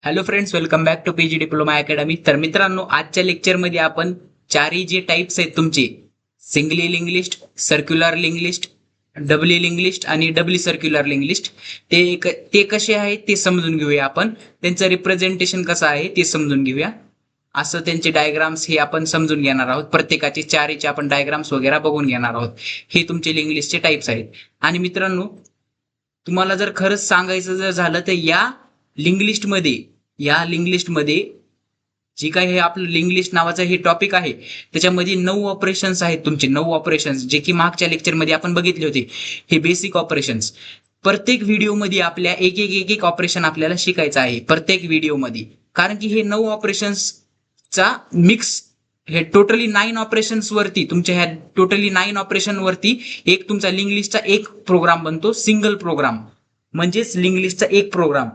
Hello friends, welcome back to PG diploma academy. तर मित्रांनो, आजच्या लेक्चरमध्ये आपण चारही जे टाइप्स आहेत तुमचे singly link list, circular link list, doubly link list आणि डबली सर्क्युलर लिंक लिस्ट ते कसे आहेत ते समजून घेऊया. आपण त्यांचं रिप्रेझेंटेशन कसं आहे ते समजून घेऊया. असं त्यांचे डायग्राम्स हे आपण समजून घेणार आहोत. प्रत्येकाचे चारीचे आपण डायग्राम्स वगैरे बघून घेणार आहोत. हे तुमचे लिंक लिस्टचे टाइप्स आहेत. आणि मित्रांनो, तुम्हाला जर खरंच सांगायचं जर झालं तर या लिंक लिस्टमध्ये जी काय हे आपलं लिंक लिस्ट नावाचं हे टॉपिक आहे, त्याच्यामध्ये 9 ऑपरेशन्स आहेत तुमचे. 9 ऑपरेशन्स जे की मागच्या लेक्चरमध्ये आपण बघितले होते. हे बेसिक ऑपरेशन्स. प्रत्येक व्हिडिओमध्ये आपल्या एक ऑपरेशन आपल्याला शिकायचं आहे प्रत्येक व्हिडिओमध्ये. कारण की हे 9 ऑपरेशन्सचा मिक्स, हे टोटली 9 ऑपरेशन्स वरती, तुमच्या ह्या टोटली 9 ऑपरेशन वरती एक तुमचा लिंक लिस्टचा एक प्रोग्राम बनतो. सिंगल प्रोग्राम म्हणजेच लिंक लिस्टचा एक प्रोग्राम.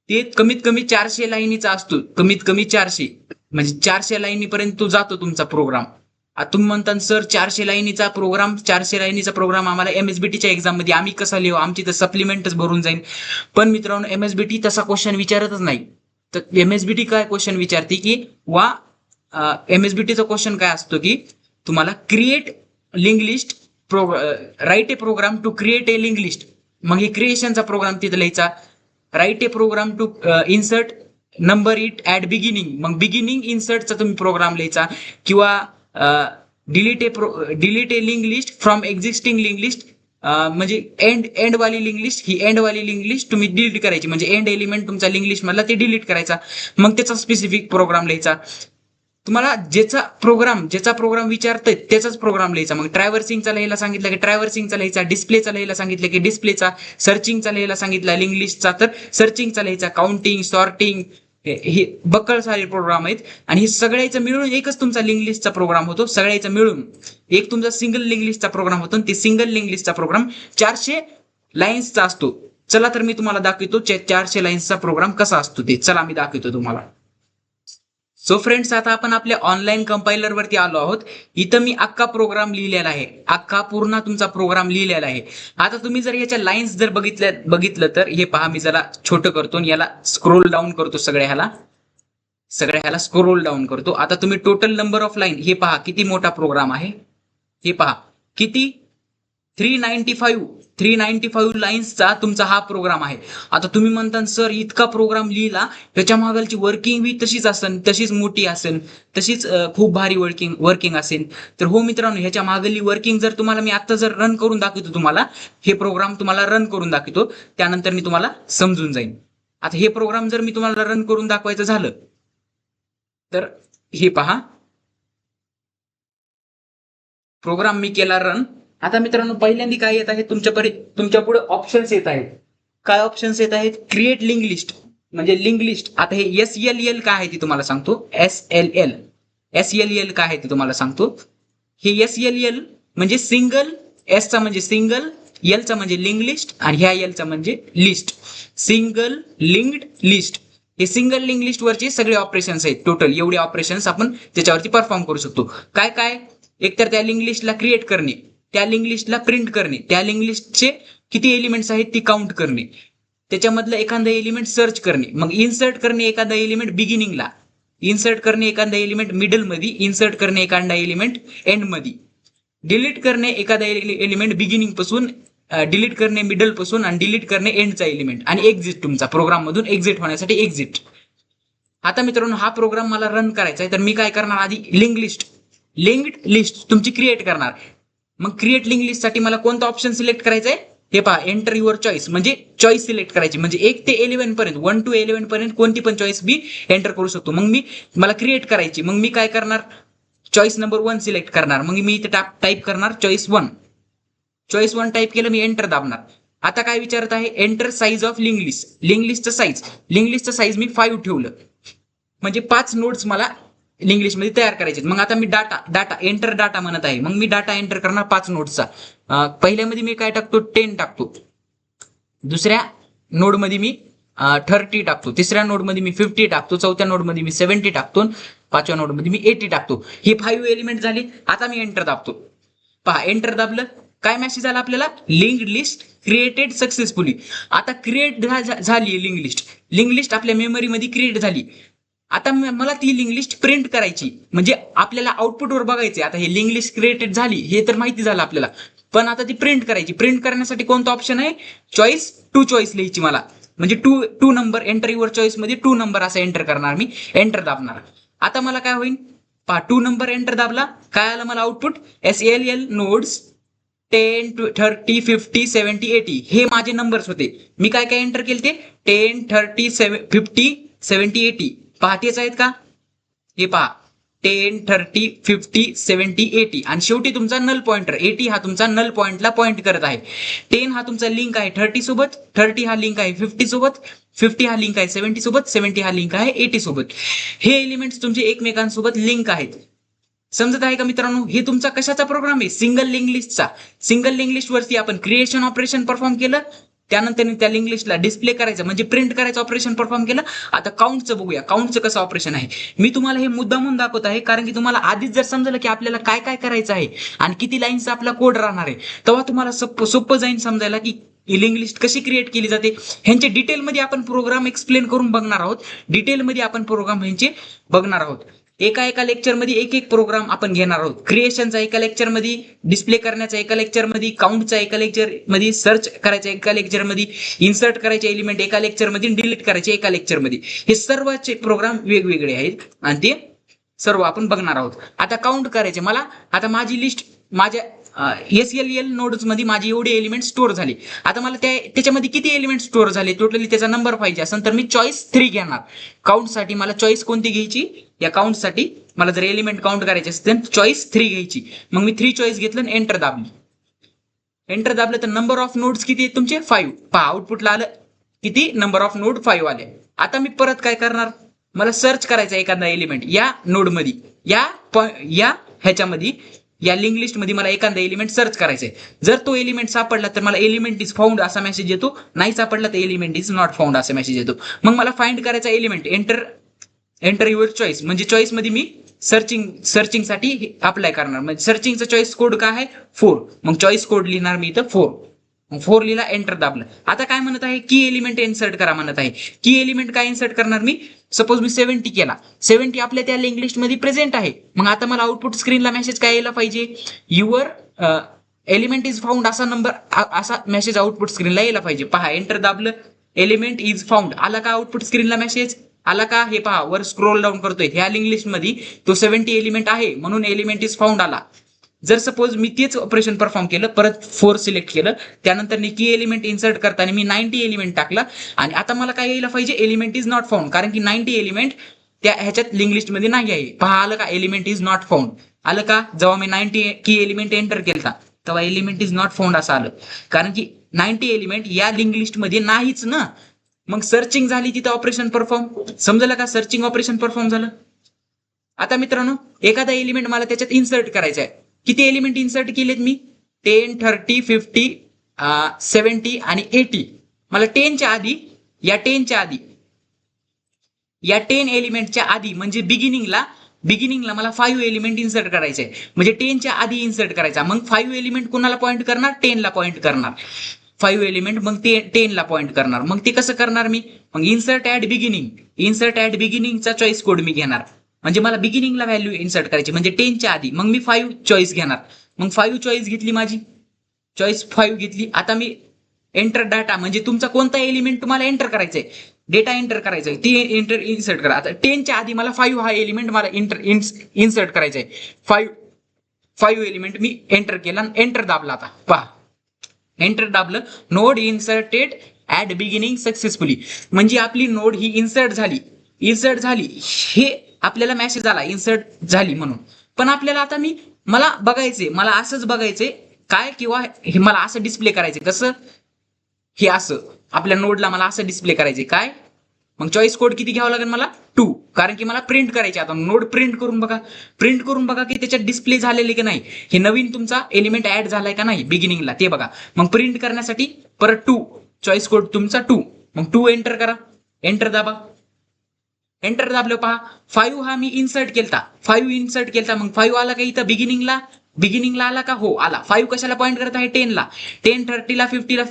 ते कमीत कमी 400 लाईनीचा असतो. कमीत कमी 400 म्हणजे 400 लाईनीपर्यंत तो जातो तुमचा प्रोग्राम. आता तुम्ही म्हणता सर 400 लाईनीचा प्रोग्राम आम्हाला एमएसबीटीच्या एक्झाम मध्ये आम्ही कसा लिहू, आमची तर सप्लिमेंटच भरून जाईल. पण मित्रांनो, एमएसबीटी तसा क्वेश्चन विचारतच नाही. तर एमएसबीटी काय क्वेश्चन विचारते की एमएसबीटीचा क्वेश्चन काय असतो की तुम्हाला create link list, write a program to create a link list. मग हे क्रिएशनचा प्रोग्राम तिथे लिहायचा. Write a program to insert number it at beginning. मग बिगिनिंग इन्सर्टचा तुम्ही प्रोग्राम लिहायचा. किंवा delete a link list from existing link list, म्हणजे एंड वाली लिंक लिस्ट, ही एंड वाली लिंक लिस्ट तुम्ही डिलीट करायची. म्हणजे एंड एलिमेंट तुमचा लिंक लिस्ट मधला ते डिलीट करायचा. मग त्याचा स्पेसिफिक प्रोग्राम लिहायचा. तुम्हाला ज्याचा प्रोग्राम विचारतोय त्याचाच प्रोग्राम लिहायचा. मग ट्रॅव्हर्सिंगचा लिहायला सांगितलं की ट्रॅव्हर्सिंगचा लिहायचा. डिस्प्लेचा लिहायला सांगितलं की डिस्प्लेचा. सर्चिंगचा लिहायला सांगितला लिंक लिस्टचा तर सर्चिंगचा लिहायचा. काउंटिंग, सॉर्टिंग, हे बक्कळ सारे प्रोग्राम आहेत. आणि हे सगळ्याचं मिळून एकच तुमचा लिंक लिस्टचा प्रोग्राम होतो. सगळ्याचं मिळून एक तुमचा सिंगल लिंक लिस्टचा प्रोग्राम होतो. ते सिंगल लिंक लिस्टचा प्रोग्राम 400 लाईन्सचा असतो. चला तर मी तुम्हाला दाखवतो 400 लाईन्सचा प्रोग्राम कसा असतो ते. चला मी दाखवतो तुम्हाला. सो फ्रेंड्स, आता आपण आपल्या ऑनलाईन कंपायलर वरती आलो आहोत. इथं मी अख्खा प्रोग्राम लिहिलेला आहे. अख्खा पूर्ण तुमचा प्रोग्राम लिहिलेला आहे. आता तुम्ही जर याच्या लाईन्स जर बघितलं तर हे पहा, मी जरा छोटं करतो आणि याला स्क्रोल डाऊन करतो. सगळ्या ह्याला स्क्रोल डाऊन करतो. आता तुम्ही टोटल नंबर ऑफ लाईन हे पहा किती मोठा प्रोग्राम आहे. हे पहा किती 395 लाईन्सचा तुमचा हा प्रोग्राम आहे. आता तुम्ही म्हणता सर इतका प्रोग्राम लिहिला, त्याच्या मागलची वर्किंग बी तशीच असेल, तशीच मोठी असेल, तशीच खूप भारी वर्किंग असेल. तर हो मित्रांनो, ह्याच्या मागली वर्किंग जर तुम्हाला मी आता जर रन करून दाखवतो, तुम्हाला हे प्रोग्राम तुम्हाला रन करून दाखवतो, त्यानंतर मी तुम्हाला समजून जाईल. आता हे प्रोग्राम जर मी तुम्हाला रन करून दाखवायचं झालं तर हे पहा, प्रोग्राम मी केला रन. आता मित्रांनो, पहिल्यांदा काय येत आहे तुमच्या पुढे ऑप्शन्स येत आहेत. काय ऑप्शन्स येत आहेत? क्रिएट लिंक लिस्ट म्हणजे लिंक लिस्ट. आता हे SLL काय आहे ते तुम्हाला सांगतो. SLL काय आहे ते तुम्हाला सांगतो. हे SLL म्हणजे सिंगल, S चा म्हणजे सिंगल, L चा म्हणजे लिंक लिस्ट आणि ह्या L चा म्हणजे लिस्ट. Single linked list. हे सिंगल लिंक लिस्ट वरचे सगळे ऑपरेशन्स आहेत. टोटल एवढे ऑपरेशन्स आपण त्याच्यावरती परफॉर्म करू शकतो. काय काय? एकतर त्या लिंक लिस्टला क्रिएट करणे, त्या लिंक लिस्टला प्रिंट करणे, त्या लिंक लिस्टचे किती एलिमेंट्स आहेत ती काउंट करणे, त्याच्यामधलं एखादा एलिमेंट सर्च करणे, मग इन्सर्ट करणे एखादा एलिमेंट बिगिनिंगला, इन्सर्ट करणे एखादा एलिमेंट मिडल मध्ये, इन्सर्ट करणे एखादा एलिमेंट एंड मध्ये, डिलीट करणे एखादा एलिमेंट बिगिनिंग पासून, डिलीट करणे मिडल पासून आणि डिलीट करणे एंडचा एलिमेंट, आणि एक्झिट तुमचा प्रोग्राम मधून एक्झिट होण्यासाठी एक्झिट. आता मित्रांनो, हा प्रोग्राम मला रन करायचा आहे तर मी काय करणार, आधी लिंक्ड लिस्ट तुमची क्रिएट करणार. मग क्रिएट लिंक लिस्ट साठी मला कोणता ऑप्शन सिलेक्ट करायचा आहे? हे पहा, एंटर युअर चॉईस म्हणजे चॉईस सिलेक्ट करायची. म्हणजे 1 ते 11 पर्यंत, 1 to 11 पर्यंत कोणती पण चॉईस मी एंटर करू शकतो. मग मला क्रिएट करायची. मग मी काय करणार, चॉईस नंबर 1 सिलेक्ट करणार. मग मी इथे टाईप करणार चॉईस 1 टाईप केलं, मी एंटर दाबणार. आता काय विचारत आहे, enter size of link list. Link लिस्टचं साईज मी 5 ठेवलं. म्हणजे 5 नोड्स मला लिंक लिस्ट मध्ये तयार करायचे. मग आता मी डाटा एंटर डाटा म्हणत आहे. मग मी डाटा एंटर करणार 5 नोडचा. पहिल्यामध्ये मी काय टाकतो, 10 टाकतो. दुसऱ्या नोड मध्ये मी 30 टाकतो. तिसऱ्या नोड मध्ये मी 50 टाकतो. चौथ्या नोड मध्ये मी 70 टाकतो. 5व्या नोड मध्ये मी 80 टाकतो. हे 5 एलिमेंट झाले. आता मी एंटर दाबतो. पहा, एंटर दाबलं, काय मेसेज आला आपल्याला, लिंक लिस्ट क्रिएटेड सक्सेसफुली. आता क्रिएट झाली लिंक लिस्ट. लिंक लिस्ट आपल्या मेमरीमध्ये क्रिएट झाली. आता मला ती लिंक लिस्ट प्रिंट करायची, म्हणजे आपल्याला आउटपुटवर बघायचे. आता हे लिंक लिस्ट क्रिएटेड झाली हे तर माहिती झालं आपल्याला, पण आता ती प्रिंट करायची. प्रिंट करण्यासाठी कोणता ऑप्शन आहे? चॉईस, टू चॉईस लिहायची मला, म्हणजे to number enter your choice मध्ये 2 नंबर असं एंटर करणार मी, एंटर दाबणार. आता मला काय होईल पहा, 2 नंबर एंटर दाबला, काय आलं मला आउटपुट? SLL नोड्स 10, 30, 50, 70, 80 हे माझे नंबर्स होते. मी काय काय एंटर केले ते 10, 30, 50, 70, 80 पहा तेच आहेत का? हे पहा 10, 30, 50, 70, 80 आणि शेवटी तुमचा नल पॉइंटर 80 हा तुमचा नल पॉइंटला पॉइंट करत आहे. 10 हा तुमचा लिंक आहे 30 सोबत, 30 हा लिंक आहे 50 सोबत, 50 हा लिंक आहे 70 सोबत, 70 हा लिंक आहे 80 सोबत. हे एलिमेंट्स तुमचे एकमेकांसोबत लिंक आहेत. समजत आहे का मित्रांनो? हे तुमचा कशाचा प्रोग्राम आहे? सिंगल लिंक लिस्टचा. सिंगल लिंक लिस्ट वरती आपण क्रिएशन ऑपरेशन परफॉर्म केलं, त्यानंतर त्या लिंक लिस्टला डिस्प्ले करायचं म्हणजे प्रिंट करायचं ऑपरेशन परफॉर्म केलं. आता काउंटचं बघूया, काउंटचं कसं ऑपरेशन आहे. मी तुम्हाला हे मुद्दा म्हणून दाखवत आहे कारण की तुम्हाला आधीच जर समजलं की आपल्याला काय काय करायचं आहे आणि किती लाईन्सचा आपला कोड राहणार आहे, तेव्हा तुम्हाला सोपं जाईल समजायला की लिंक लिस्ट कशी क्रिएट केली जाते. ह्यांचे डिटेलमध्ये आपण प्रोग्राम एक्सप्लेन करून बघणार आहोत. डिटेलमध्ये आपण प्रोग्राम ह्यांचे बघणार आहोत. एका लेक्चरमध्ये एक प्रोग्राम आपण घेणार आहोत. क्रिएशनचा एका लेक्चरमध्ये, डिस्प्ले करण्याचा एका लेक्चरमध्ये, काउंटचा एका लेक्चरमध्ये, सर्च करायचा एका लेक्चरमध्ये, इन्सर्ट करायचे एलिमेंट एका लेक्चरमध्ये, डिलीट करायचे एका लेक्चरमध्ये. हे सर्वचे प्रोग्राम वेगवेगळे आहेत आणि ते सर्व आपण बघणार आहोत. आता काउंट करायचे मला. आता माझी लिस्ट माझ्या SLL नोड्स मध्ये माझे एवढे एलिमेंट स्टोअर झाले. आता मला त्याच्यामध्ये किती एलिमेंट स्टोअर झाले टोटली त्याचा नंबर पाहिजे असेल तर मी चॉईस 3 घेणार. काउंट साठी मला चॉईस कोणती घ्यायची? या काउंट साठी मला जर एलिमेंट काउंट करायचे असतील तर चॉईस 3 घ्यायची. मग मी 3 चॉईस घेतलं आणि एंटर दाबली. एंटर दाबलं तर नंबर ऑफ नोड्स किती आहेत तुमचे? 5. पहा आउटपुटला आलं किती? नंबर ऑफ नोड 5 आले. आता मी परत काय करणार? मला सर्च करायचा एखादा एलिमेंट या नोड मध्ये, या ह्याच्यामध्ये, या लिंक लिस्ट मध्ये मला एखादा एलिमेंट सर्च करायचंय. जर तो एलिमेंट सापडला तर मला एलिमेंट इज फाउंड असा मेसेज येतो, नाही सापडला तर एलिमेंट इज नॉट फाउंड असा मेसेज येतो. मग मला फाइंड करायचा एलिमेंट, एंटर युअर चॉईस, म्हणजे चॉईस मध्ये मी सर्चिंग साठी अप्लाय करणार. म्हणजे सर्चिंगचा चॉईस कोड काय आहे? 4. मग चॉईस कोड लिहिणार मी इथं 4. 4 लिहिला, एंटर दाबलं. आता काय म्हणत आहे? की एलिमेंट इन्सर्ट करा म्हणत आहे. की एलिमेंट काय इन्सर्ट करणार मी? सपोज मी 70 केला, 70 आपल्या त्या लिंक लिस्ट मध्ये प्रेझेंट आहे. मग आता मला आउटपुट स्क्रीनला मेसेज काय यायला पाहिजे? युअर एलिमेंट इज फाउंड असा नंबर, असा मेसेज आउटपुट स्क्रीनला यायला पाहिजे. पहा एंटर दाबलं, एलिमेंट इज फाउंड आला का आउटपुट स्क्रीनला मेसेज? आला का? हे पहा वर स्क्रोल डाऊन करतोय, ह्या लिंक लिस्ट मध्ये तो 70 एलिमेंट आहे म्हणून एलिमेंट इज फाउंड आला. जर सपोज मी तेच ऑपरेशन परफॉर्म केलं, परत 4 सिलेक्ट केलं, त्यानंतर की एलिमेंट इन्सर्ट करताना मी 90 एलिमेंट टाकला आणि आता मला काय यायला पाहिजे? एलिमेंट इज नॉट फाउंड, कारण की 90 एलिमेंट त्या ह्याच्यात लिंक लिस्ट मध्ये नाही आहे. पहा आलं का? एलिमेंट इज नॉट फाउंड आलं का? जेव्हा मी 90 की एलिमेंट एंटर केला तेव्हा एलिमेंट इज नॉट फाउंड असं आलं, कारण की 90 एलिमेंट या लिंक लिस्ट मध्ये नाहीच ना. मग सर्चिंग झाली तिथं ऑपरेशन परफॉर्म. समजलं का? सर्चिंग ऑपरेशन परफॉर्म झालं. आता मित्रांनो एखादा एलिमेंट मला त्याच्यात इन्सर्ट करायचा आहे. किती एलिमेंट इन्सर्ट केलेत मी? 10, 30, 50, 70 आणि 80. मला 10च्या आधी, या 10 एलिमेंटच्या आधी म्हणजे बिगिनिंगला मला 5 एलिमेंट इन्सर्ट करायचे आहे. म्हणजे 10च्या आधी इन्सर्ट करायचा. मग 5 एलिमेंट कोणाला पॉइंट करणार? 10 ला पॉइंट करणार. 5 एलिमेंट मग ते 10 ला पॉइंट करणार. मग ते कसं करणार मी? मग इन्सर्ट ऍट बिगिनिंगचा चॉईस कोड मी घेणार. म्हणजे मला बिगिनिंगला व्हॅल्यू इन्सर्ट करायची म्हणजे 10च्या आधी. मग मी 5 चॉईस घेणार. मग 5 चॉईस घेतली, माझी चॉईस 5 घेतली. आता मी एंटर डाटा, म्हणजे तुमचा कोणता एलिमेंट तुम्हाला एंटर करायचंय, डेटा एंटर करायचंय, ती एंटर इन्सर्ट करा. आता 10च्या आधी मला 5 हा एलिमेंट मला इन्सर्ट करायचंय. 5 एलिमेंट मी एंटर केला आणि एंटर दाबला. आता पहा एंटर दाबलं, node inserted at beginning successfully, म्हणजे आपली नोड ही इन्सर्ट झाली हे आपल्याला मेसेज आला इन्सर्ट झाली म्हणून. पण आपल्याला आता मला बघायचे, मला असंच बघायचे काय, किंवा हे मला असं डिस्प्ले करायचे. कसं? हे असं आपल्या नोडला मला असं डिस्प्ले करायचे काय? मग चॉईस कोड किती घ्यावं लागेल मला? 2, कारण की मला प्रिंट करायचे. आता नोड प्रिंट करून बघा की त्याच्यात डिस्प्ले झालेले की नाही, हे नवीन तुमचा एलिमेंट ऍड झालाय का नाही बिगिनिंगला ते बघा. मग प्रिंट करण्यासाठी परत 2 चॉईस कोड तुमचा 2, मग 2 एंटर करा, एंटर दाबा. एंटर दाबलं, पहा 5 हा मी इन्सर्ट केलता, 5 इन्सर्ट केलता. मग 5 आला का इथं बिगिनिंगला आला का? हो आला. 5 कशाला पॉइंट करत आहे? 10 ला. 10, 30 ला, 50 ला,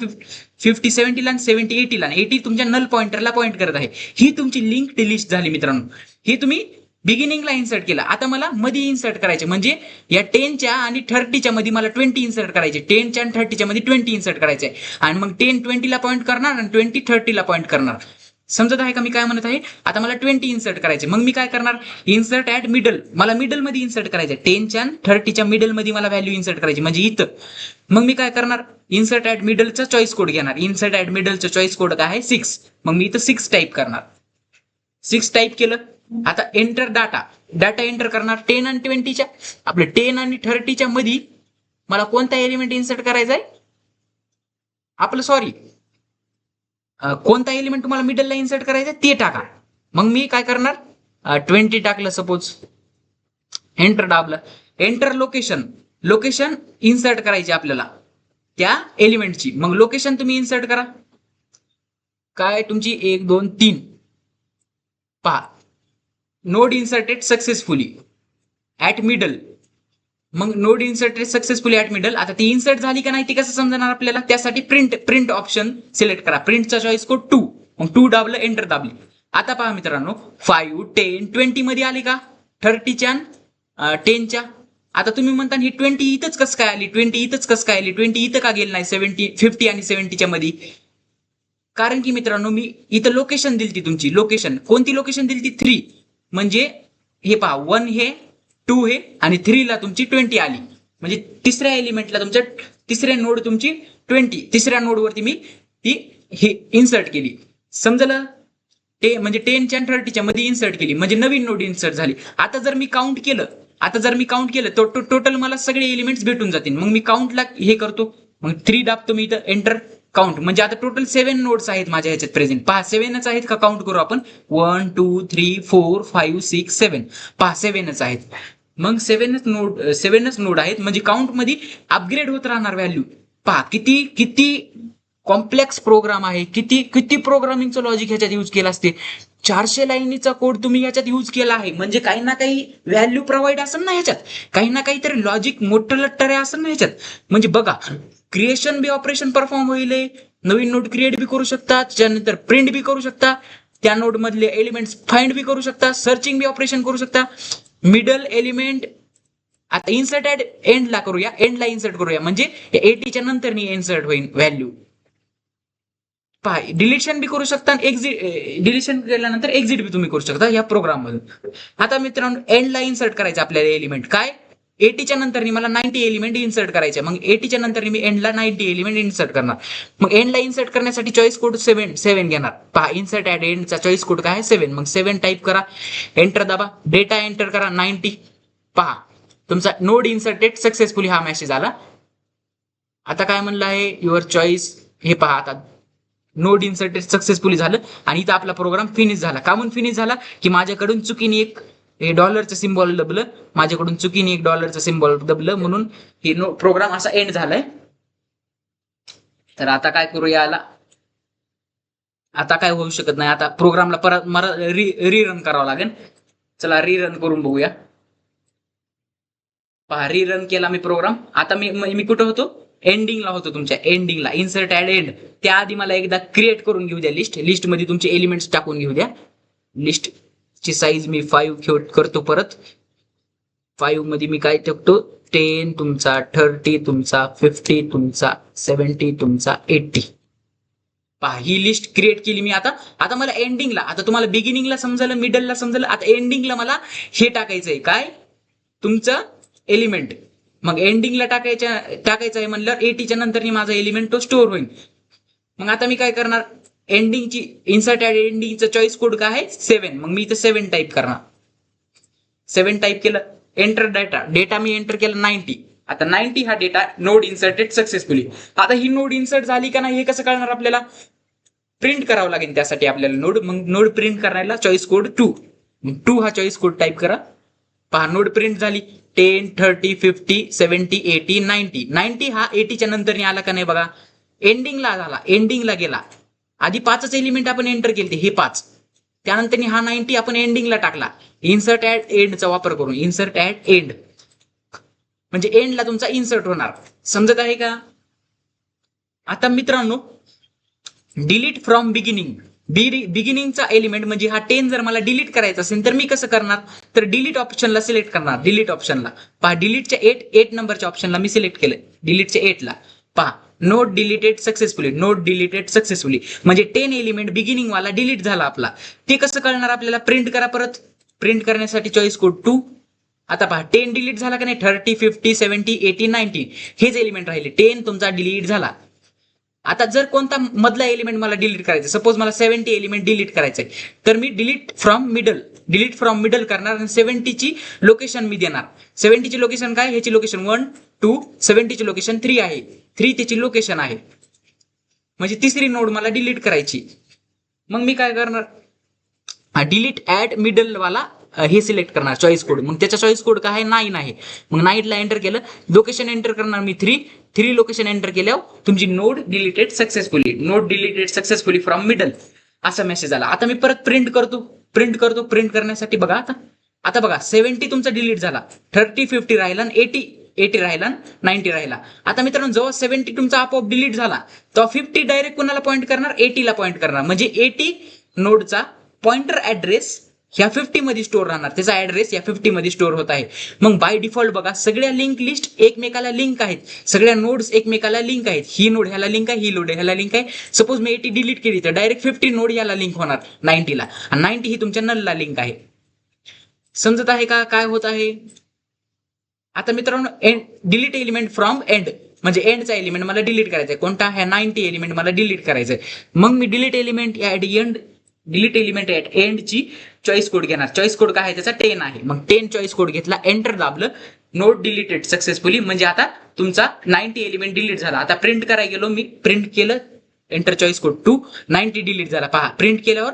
50 70ला आणि 70 80ला, 80 तुमच्या नल पॉइंटरला पॉइंट करत आहे. ही तुमची लिंक्ड लिस्ट झाली मित्रांनो. ही तुम्ही बिगिनिंगला इन्सर्ट केला. आता मला मध्ये इन्सर्ट करायचे, म्हणजे या 10च्या आणि 30च्या मध्ये मला 20 इन्सर्ट करायचे. 10च्या आणि 30च्या मध्ये 20 इन्सर्ट करायचे आणि मग 10 20ला पॉइंट करणार आणि 20 30ला पॉइंट करणार. समजत आहे का मी काय म्हणत आहे? आता मला 20 इन्सर्ट करायचे, मग मी काय करणार? Insert at middle. मला मिडल मध्ये इन्सर्ट करायचे. 10च्या आणि 30च्या मिडल मध्ये मला व्हॅल्यू इन्सर्ट करायची, म्हणजे इथं. मग मी काय करणार? इन्सर्ट ऍट मिडलचा चॉईस कोड घेणार. इन्सर्ट ऍट मिडलचा चॉईस कोड काय आहे? 6. मग मी इथं 6 टाईप करणार. 6 टाईप केलं. आता एंटर डाटा एंटर करणार. 10 आणि 20च्या, आपलं 10 आणि 30च्या मध्ये मला कोणता एलिमेंट इन्सर्ट करायचा आहे? आपलं सॉरी, कोणता एलिमेंट तुम्हाला मिडलला इन्सर्ट करायचा ते टाका. मग मी काय करणार? 20 टाकलं सपोज. एंटर दाबलं. एंटर लोकेशन इन्सर्ट करायची आपल्याला त्या एलिमेंटची. मग लोकेशन तुम्ही इन्सर्ट करा. काय तुमची 1 2 3 पहा. Node inserted successfully at middle. मग node inserted successfully at middle. आता ती इन्सर्ट झाली का नाही ती कसं समजणार आपल्याला? त्यासाठी प्रिंट ऑप्शन सिलेक्ट करा. प्रिंटचा चॉईस कोड 2. मग 2 दाबलं, एंटर दाबली. आता पहा मित्रांनो, 5 10 20 मध्ये आली का? 30च्या 10च्या. आता तुम्ही म्हणता ही 20 इथंच कसं काय आली? 20 इथंच कसं काय आली? 20 इथं का गेली नाही 70 50 आणि 70च्या मध्ये? कारण की मित्रांनो, मी इथं लोकेशन दिली तुमची. लोकेशन कोणती लोकेशन दिली? 3. म्हणजे हे पहा, 1 हे, 2 हे आणि 3ला तुमची 20 आली. म्हणजे तिसऱ्या एलिमेंटला तुमच्या तिसऱ्या नोड तुमची 20, तिसऱ्या नोडवरती मी ती हे इन्सर्ट केली. समजलं? ते म्हणजे 10च्या आणि 30च्या मध्ये इन्सर्ट केली, म्हणजे नवीन नोड इन्सर्ट झाली. आता जर मी काउंट केलं तर टोटल मला सगळे एलिमेंट्स भेटून जातील. मग मी काउंटला हे करतो. मग 3 दाबतो मी इथं, एंटर. काउंट म्हणजे आता टोटल 7 नोड्स आहेत माझ्या ह्याच्यात प्रेझेंट. पहा 7च आहेत का? काउंट करू आपण. 1 2 3 4 5 6 7. पहा 7च आहेत. मग 7च नोड आहेत, म्हणजे काउंट मध्ये अपग्रेड होत राहणार व्हॅल्यू. पहा किती कॉम्प्लेक्स प्रोग्राम आहे. किती प्रोग्रामिंगचं लॉजिक ह्याच्यात यूज केलं असते. 400 लाईनीचा कोड तुम्ही ह्याच्यात यूज केला आहे, म्हणजे काही ना काही व्हॅल्यू प्रोव्हाइड असेल ना ह्याच्यात. काही ना काहीतरी लॉजिक मोठं लट्टर असेल ना ह्याच्यात. म्हणजे बघा, क्रिएशन बी ऑपरेशन परफॉर्म होईल. नवीन नोड क्रिएट बी करू शकता, त्याच्यानंतर प्रिंट बी करू शकता, त्या नोड मधले एलिमेंट्स फाइंड बी करू शकता, सर्चिंग बी ऑपरेशन करू शकता. मिडल एलिमेंट आता इन्सर्ट ऍट एंडला करूया. एंडला इन्सर्ट करूया, म्हणजे 80च्या नंतर इन्सर्ट होईल व्हॅल्यू. पहा डिलिशन बी करू शकता, डिलिशन केल्यानंतर एक्झिट बी तुम्ही करू शकता या प्रोग्राम मधून. आता मित्रांनो, एंडला इन्सर्ट करायचं आपल्याला एलिमेंट. काय? 80च्या नंतर मला 90 एलिमेंट इन्सर्ट करायचे. मग 80च्या नंतर मी एंडला 90 एलिमेंट इन्सर्ट करणार. मग एंडला इन्सर्ट करण्यासाठी चॉईस कोड 7 घेणार. पहा इन्सर्ट ऍट एंडचा चॉईस कोड काय आहे? 7. मग 7 टाईप करा, एंटर दाबा. डेटा एंटर करा 90. पहा तुमचा नोड इन्सर्टेड सक्सेसफुली हा मेसेज आला. आता काय म्हणलं आहे? Your choice. हे पहा आता नोड इन्सर्टेड सक्सेसफुली झालं आणि इथं आपला प्रोग्राम फिनिश झाला. का म्हणून फिनिश झाला? की माझ्याकडून चुकीने एक डॉलरचं सिम्बॉल दबलं. माझ्याकडून चुकीने एक डॉलरचं सिम्बॉल दबलं, म्हणून हे प्रोग्राम असा एंड झालाय. तर आता काय करूया याला? आता काय होऊ शकत नाही. आता प्रोग्रामला परत मला रीरन करावं लागेल. चला रीरन करून बघूया. पहा रीरन केला मी प्रोग्राम. आता मी कुठं होतो? एंडिंगला होतो. तुमच्या एंडिंगला इन्सर्ट ऍट एंड. त्याआधी मला एकदा क्रिएट करून घेऊ द्या लिस्ट मध्ये तुमचे एलिमेंट्स टाकून घेऊ द्या. लिस्ट ची साईज मी 5 करतो. परत 5 मध्ये मी काय टाकतो? 10 तुमचा, 30 तुमचा, 50 तुमचा, 70 तुमचा, 80. पहा ही लिस्ट क्रिएट केली मी. आता मला एंडिंगला, आता तुम्हाला बिगिनिंगला समजलं, मिडलला समजलं, आता एंडिंगला मला हे टाकायचंय. काय? तुमचं एलिमेंट. मग एंडिंगला टाकायचं आहे म्हणल्यावर 80च्या नंतर माझा एलिमेंट तो स्टोअर होईल. मग आता मी काय करणार? एंडिंगची इन्सर्ट ऍट एंडिंगचा चॉईस कोड काय आहे? 7. मग मी इथं 7 टाईप करणार. 7 टाईप केलं, एंटर डेटा मी एंटर केलं 90. आता 90 हा डेटा नोड इन्सर्टेड सक्सेसफुली. आता ही नोड इन्सर्ट झाली का नाही हे कसं कळणार आपल्याला? प्रिंट करावं लागेल त्यासाठी आपल्याला नोड. मग नोड प्रिंट करायला चॉईस कोड 2. 2 हा चॉईस कोड टाईप करा. पहा नोड प्रिंट झाली. 10 30 50 70 80 90. 90 हा 80च्या नंतर आला का नाही बघा? एंडिंगला झाला, एंडिंगला गेला. आधी 5च एलिमेंट आपण एंटर केले, हे 5. त्यानंतर हा 90 आपण एंडिंगला टाकला. इन्सर्ट ऍट एंडचा वापर करून. इन्सर्ट ऍट एंड म्हणजे एंडला तुमचा इन्सर्ट होणार. समजत आहे का? आता मित्रांनो, डिलीट फ्रॉम बिगिनिंग. बिगिनिंगचा एलिमेंट म्हणजे हा 10 जर मला डिलीट करायचा असेल तर मी कसं करणार, तर डिलीट ऑप्शनला सिलेक्ट करणार. डिलीट ऑप्शनला पहा, डिलीटच्या 8 नंबरच्या ऑप्शनला मी सिलेक्ट केलं, डिलीटच्या 8ला पहा, note deleted successfully, note deleted successfully, म्हणजे 10 एलिमेंट बिगिनिंग वाला डिलीट झाला आपला. ते कसं कळणार आपल्याला, प्रिंट करा परत. प्रिंट करण्यासाठी चॉईस कोड 2. आता पहा 10 डिलीट झाला का नाही, 30, 50, 70, 80, 90 हेच एलिमेंट राहिले, 10 तुमचा डिलीट झाला. आता जर कोणता मधला एलिमेंट मला डिलीट करायचा, सपोज मला 70 एलिमेंट डिलीट करायचंय, तर मी डिलीट फ्रॉम मिडल करणार आणि 70 ची लोकेशन मी देणार. 70 ची लोकेशन काय, ह्याची लोकेशन 1, 2, 70 ची लोकेशन 3 आहे, 3 त्याची लोकेशन आहे, म्हणजे तिसरी नोड मला डिलीट करायची. मग मी काय करणार, डिलीट ऍट मिडल वाला हे सिलेक्ट करणार चॉईस कोड. मग त्याचा चॉईस कोड काय आहे, 9 आहे. मग 9ला एंटर केलं, लोकेशन एंटर करणार मी 3 लोकेशन एंटर केल्यावर तुमची node deleted successfully from middle असा मेसेज आला. आता मी परत प्रिंट करतो. प्रिंट करण्यासाठी बघा, आता बघा 70 तुमचा डिलीट झाला, 30, 50 राहिला आणि 80 राहिला, 90 राहिला. आता मित्रांनो जेव्हा 70 तुमचा आपोआप डिलीट झाला, तेव्हा 50 डायरेक्ट कोणाला पॉईंट करणार, 80ला पॉईंट करणार. म्हणजे 80 नोडचा पॉइंटर ऍड्रेस ह्या 50 मध्ये स्टोअर राहणार, त्याचा ऍड्रेस या 50 मध्ये स्टोअर होत आहे. मग बाय डिफॉल्ट बघा सगळ्या लिंक लिस्ट एकमेकाला लिंक आहेत, सगळ्या नोड्स एकमेकाला लिंक आहेत. ही नोड ह्याला लिंक आहे, ही नोड ह्याला लिंक आहे. सपोज मी 80 डिलीट केली तर डायरेक्ट 50 नोड याला लिंक होणार 90ला, आणि 90 ही तुमच्या नलला लिंक आहे. समजत आहे का काय होत आहे. आता मित्रांनो डिलीट एलिमेंट फ्रॉम एंड, म्हणजे एंडचा एलिमेंट मला डिलीट करायचा आहे. कोणता, ह्या 90 एलिमेंट मला डिलीट करायचंय. मग मी डिलीट एलिमेंट ऍट एंडची चॉईस कोड घेणार. चॉईस कोड काय आहे त्याचा, 10 आहे. मग 10 चॉईस कोड घेतला, एंटर दाबलं, नोट डिलीटेड सक्सेसफुली, म्हणजे आता तुमचा 90 एलिमेंट डिलीट झाला. आता प्रिंट करायला गेलो, मी प्रिंट केलं, एंटर चॉईस कोड 2, 90 डिलीट झाला. पहा प्रिंट केल्यावर